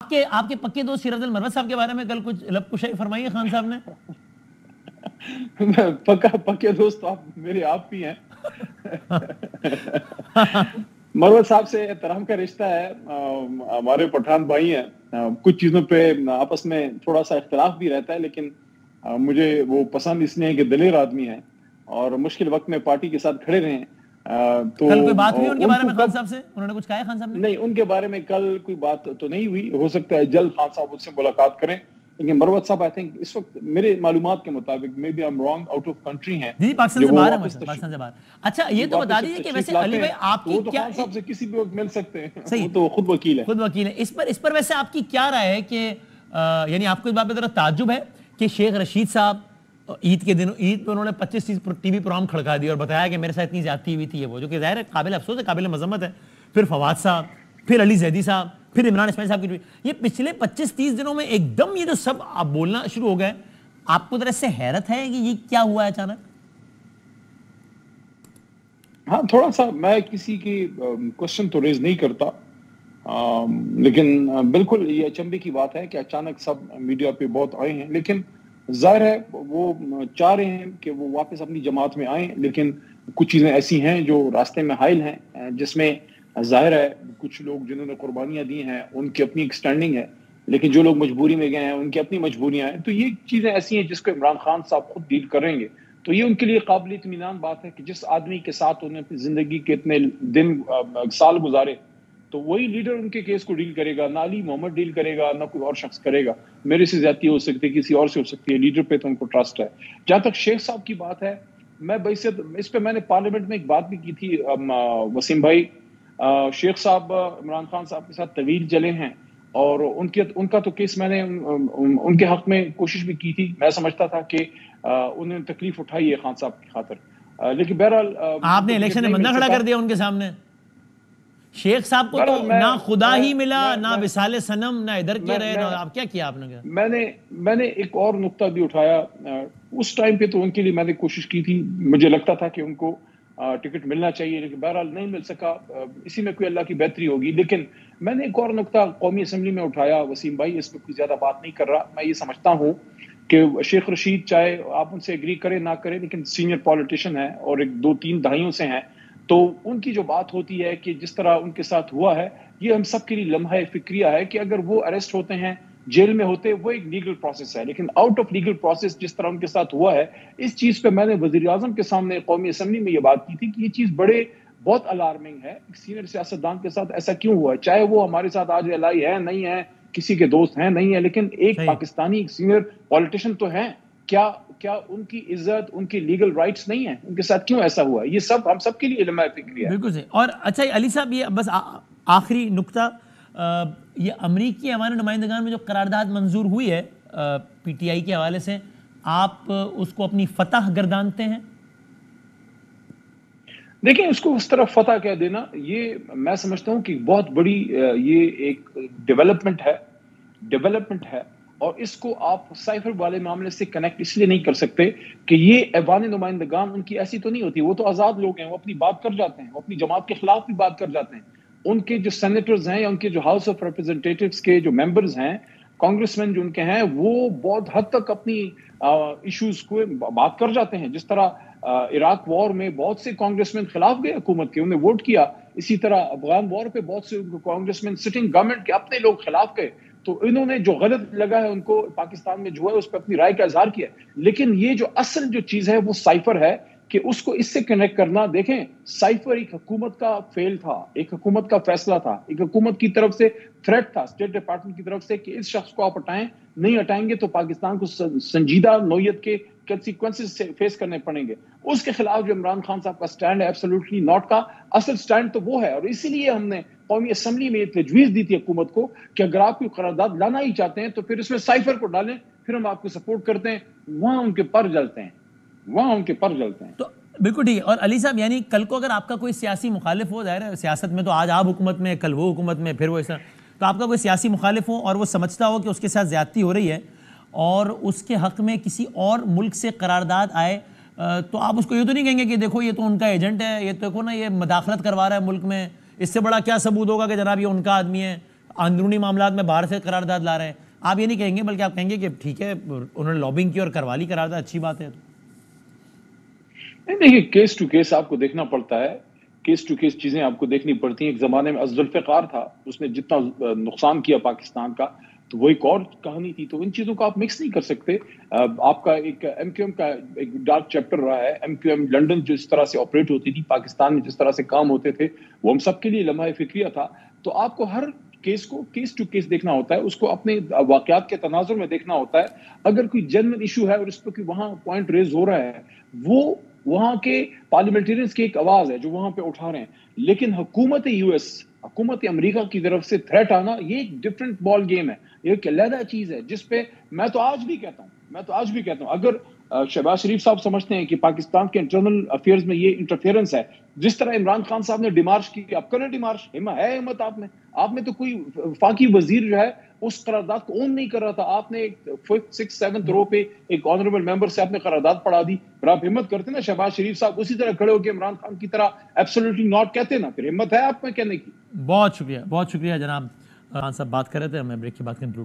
آپ کے پکے دوست شیر افضل مروت صاحب کے بارے میں کل کچھ لب کشائی فرمائی ہے خان صاحب نے؟ پکے دوست آپ میرے آپ بھی ہیں. مروت صاحب سے احترام کا رشتہ ہے, ہمارے پٹھان بھائی ہیں. کچھ چیزوں پہ آپس میں تھوڑا سا اختلاف بھی رہتا ہے, لیکن مجھے وہ پسند اس لیے ہے کہ دلیر آدمی ہیں اور مشکل وقت میں پارٹی کے ساتھ کھڑے رہے. تو کل کوئی بات ہوئی ان کے بارے میں خان صاحب سے؟ انہوں نے کچھ کہا ہے خان صاحب نے؟ نہیں, ان کے بارے میں کل کوئی بات تو نہیں ہوئی. ہو سکتا ہے جلد خان صاحب اس سے ملاقات کریں, لیکن مروت صاحب آئی تھنک اس وقت میرے معلومات کے مطابق maybe I am wrong, out of country ہیں. جی پاکستان سے باہر ہے, پاکستان سے باہر. اچھا یہ تو بتا دیجیے کہ ویسے علی بھائی آپ کی کیا, خان صاحب سے کسی بھی وقت مل سکتے ہیں, وہ تو خود وکیل ہے. خود وکیل ہے. اس پر ویسے آپ کی کیا رائے ہے کہ یعنی آپ کو اس بات پہ ذرا تعجب ہے کہ شیخ رشید صاحب عید کے دن عید پہ انہوں نے 25-30 ٹی وی پروگرام کھڑکا دیا اور بتایا کہ میرے ساتھ اتنی زیادتی ہوئی تھی, وہ جو کہ ظاہر ہے قابل افسوس ہے, قابل مذمت ہے. پھر فواد صاحب, پھر علی زیدی صاحب, پھر عمران اسماعیل صاحب کی, یہ پچھلے 25-30 دنوں میں ایک دم یہ جو سب آپ بولنا شروع ہو گئے, آپ کو ذرا اس سے حیرت ہے کہ یہ کیا ہوا ہے اچانک؟ ہاں تھوڑا سا, میں کسی کی کوشچن تو ریز نہیں کرتا, لیکن بالکل یہ اچنبے کی بات ہے کہ اچانک سب میڈیا پہ بہت آئے ہیں. لیکن ظاہر ہے وہ چاہ رہے ہیں کہ وہ واپس اپنی جماعت میں آئیں, لیکن کچھ چیزیں ایسی ہیں جو راستے میں حائل ہیں, جس میں ظاہر ہے کچھ لوگ جنہوں نے قربانیاں دی ہیں ان کی اپنی ایکسٹینڈنگ ہے, لیکن جو لوگ مجبوری میں گئے ہیں ان کی اپنی مجبوریاں ہیں. تو یہ چیزیں ایسی ہیں جس کو عمران خان صاحب خود ڈیل کریں گے. تو یہ ان کے لیے قابل اطمینان بات ہے کہ جس آدمی کے ساتھ انہوں نے اپنی زندگی کے اتنے دن سال گزارے, تو وہی لیڈر ان کے کیس کو ڈیل کرے گا. نہ علی محمد ڈیل کرے گا, نہ کوئی اور شخص کرے گا. میرے سے زیادتی ہو سکتی ہے, کسی اور سے ہو سکتی ہے, لیڈر پہ تو ان کو ٹرسٹ ہے. جہاں تک شیخ صاحب کی بات ہے, میں اس پہ میں نے پارلیمنٹ میں ایک بات بھی کی تھی وسیم بھائی. شیخ صاحب عمران خان صاحب کے ساتھ طویل چلے ہیں, اور ان کا تو کیس میں نے ان کے حق میں کوشش بھی کی تھی. میں سمجھتا تھا کہ انہوں نے تکلیف اٹھائی ہے خان صاحب کی خاطر, لیکن بہرحال آپ نے الیکشن میں بندہ کھڑا کر دیا ان کے سامنے. شیخ صاحب کو تو نہ خدا ہی ملا, نہ وصال صنم, نہ ادھر کے رہے, نہ آپ کیا آپ نے کیا. میں نے ایک اور نقطہ بھی اٹھایا اس ٹائم پہ, تو ان کے لیے میں نے کوشش کی تھی. مجھے لگتا تھا کہ ان کو ٹکٹ ملنا چاہیے, لیکن بہرحال نہیں مل سکا. اسی میں کوئی اللہ کی بہتری ہوگی. لیکن میں نے ایک اور نقطہ قومی اسمبلی میں اٹھایا وسیم بھائی, اس پہ کوئی زیادہ بات نہیں کر رہا. میں یہ سمجھتا ہوں کہ شیخ رشید چاہے آپ ان سے ایگری کریں نہ کریں, لیکن سینئر پولیٹیشین ہیں اور 2-3 دہائیوں سے ہیں. تو ان کی جو بات ہوتی ہے کہ جس طرح ان کے ساتھ ہوا ہے, یہ ہم سب کے لیے لمحہ فکریہ ہے کہ اگر وہ اریسٹ ہوتے ہیں, جیل میں ہوتے, وہ ایک لیگل پروسیس ہے. لیکن آؤٹ آف لیگل پروسیس جس طرح ان کے ساتھ ہوا ہے, اس چیز پہ میں نے وزیر اعظم کے سامنے قومی اسمبلی میں یہ بات کی تھی کہ یہ چیز بہت الارمنگ ہے. ایک سینئر سیاستدان کے ساتھ ایسا کیوں ہوا ہے؟ چاہے وہ ہمارے ساتھ آج الائی ہے نہیں ہے, کسی کے دوست ہیں نہیں ہے, لیکن ایک پاکستانی ایک سینئر پولیٹیشین تو ہیں. کیا ان کی عزت, ان کی لیگل رائٹس نہیں ہیں؟ ان کے ساتھ کیوں ایسا ہوا؟ یہ سب ہم سب کے لیے علم فکری ہے. بالکل صحیح. اور اچھا علی صاحب, یہ بس آخری نقطہ, یہ امریکی ہمارے نمائندگان میں جو قرارداد منظور ہوئی ہے پی ٹی آئی کے حوالے سے, آپ اس کو اپنی فتح گردانتے ہیں؟ دیکھیں, اس کو اس طرح فتح کہہ دینا, یہ میں سمجھتا ہوں کہ بہت بڑی یہ ایک ڈیولپمنٹ ہے, اور اس کو آپ سائفر والے معاملے سے کنیکٹ اس لیے نہیں کر سکتے کہ یہ ایوان نمائندگان ان کی ایسی تو نہیں ہوتی. وہ تو آزاد لوگ ہیں, وہ اپنی بات کر جاتے ہیں, وہ اپنی جماعت کے خلاف بھی بات کر جاتے ہیں. ان کے جو سینیٹرز ہیں یا ان کے جو ہاؤس آف ریپرزنٹیٹیوز کے جو ممبرز ہیں, کانگریس مین جو ان کے ہیں, وہ بہت حد تک اپنی ایشوز کو بات کر جاتے ہیں. جس طرح عراق وار میں بہت سے کانگریس مین خلاف گئے حکومت کے, انہیں ووٹ کیا. اسی طرح افغان وار پہ بہت سے کانگریس مین سٹنگ گورنمنٹ کے اپنے لوگ خلاف گئے. تو انہوں نے جو غلط لگا ہے ان کو پاکستان میں جو ہے اس پہ اپنی رائے کا اظہار کیا. لیکن یہ جو اصل جو چیز ہے وہ سائفر ہے, کہ اس کو اس سے کنیکٹ کرنا. دیکھیں, سائفر ایک حکومت کا فیل تھا, ایک حکومت کا فیصلہ تھا, ایک حکومت کی طرف سے تھریٹ تھا, اسٹیٹ ڈپارٹمنٹ کی طرف سے, کہ اس شخص کو آپ ہٹائیں, نہیں ہٹائیں گے تو پاکستان کو سنجیدہ نوعیت کے کنسیکوینسز فیس کرنے پڑیں گے. اس کے خلاف جو عمران خان صاحب کا سٹینڈ ہے, ایبسولوٹلی ناٹ کا اصل سٹینڈ تو وہ ہے. اور اسی لیے ہم نے قومی اسمبلی میں یہ تجویز دی تھی حکومت کو کہ اگر آپ کوئی قرارداد لانا ہی چاہتے ہیں تو پھر اس میں سائفر کو ڈالیں, پھر ہم آپ کو سپورٹ کرتے ہیں. وہاں ان کے پر جلتے ہیں. تو بالکل ٹھیک ہے. اور علی صاحب, یعنی کل کو اگر آپ کا کوئی سیاسی مخالف ہو, ظاہر ہے سیاست میں تو آج آپ حکومت میں, کل وہ حکومت میں, پھر وہ ایسا, تو آپ کا کوئی سیاسی مخالف ہو اور وہ سمجھتا ہو کہ اس کے ساتھ زیادتی ہو رہی ہے اور اس کے حق میں کسی اور ملک سے قرارداد آئے, تو آپ اس کو یہ تو نہیں کہیں گے کہ دیکھو یہ تو ان کا ایجنٹ ہے, یہ تو دیکھو نا یہ مداخلت کروا رہا ہے ملک میں, اس سے بڑا کیا ثبوت ہوگا کہ جناب یہ ان کا آدمی ہے. اندرونی معاملات میں باہر سے قرارداد لا رہے ہیں. آپ یہ نہیں کہیں گے بلکہ آپ کہیں گے کہ ٹھیک ہے انہوں نے لابنگ کی اور کروا لی قرارداد, اچھی بات ہے. نہیں دیکھیے, کیس ٹو کیس آپ کو دیکھنا پڑتا ہے, کیس ٹو کیس چیزیں آپ کو دیکھنی پڑتی ہیں. ایک زمانے میں ذوالفقار تھا, اس نے جتنا نقصان کیا پاکستان کا تو وہ ایک اور کہانی تھی. تو ان چیزوں کو آپ مکس نہیں کر سکتے. آپ کا ایک ایم کیو ایم کا ایک ڈارک چیپٹر رہا ہے. ایم کیو ایم لنڈن جس طرح سے آپریٹ ہوتی تھی, پاکستان میں جس طرح سے کام ہوتے تھے, وہ ہم سب کے لیے لمحہ فکریہ تھا. تو آپ کو ہر کیس کو کیس ٹو کیس دیکھنا ہوتا ہے, اس کو اپنے واقعات کے تناظر میں دیکھنا ہوتا ہے. اگر کوئی جنرل ایشو ہے اور اس پہ کوئی وہاں پوائنٹ ریز ہو رہا ہے, وہ وہاں کے پارلیمنٹرینز کی ایک آواز ہے جو وہاں پہ اٹھا رہے ہیں. لیکن حکومت یو ایس, حکومت امریکہ کی طرف سے تھریٹ آنا, یہ ایک ڈفرنٹ بال گیم ہے, یہ ایک علیحدہ چیز ہے جس پہ میں تو آج بھی کہتا ہوں اگر شہباز شریف صاحب سمجھتے ہیں کہ پاکستان کے انٹرنل افیئرز میں یہ انٹرفیئرنس ہے, جس طرح عمران خان صاحب نے ڈیمارش کی, آپ کریں ڈیمارش, ہمت آپ میں تو کوئی وفاقی وزیر جو ہے اس قرارداد کو اون نہیں کر رہا تھا. آپ نے 5th 6th 7th رو پہ ایک آنریبل ممبر سے آپ نے قرارداد پڑھا دی. پھر آپ ہمت کرتے نا شہباز شریف صاحب اسی طرح کھڑے ہو کے عمران خان کی طرح ایبسولوٹلی ناٹ کہتے نا, پھر ہمت ہے آپ میں کہنے کی. بہت شکریہ جناب خان صاحب, بات کر رہے تھے, ہمیں بریک کے بعد کنکلوڈ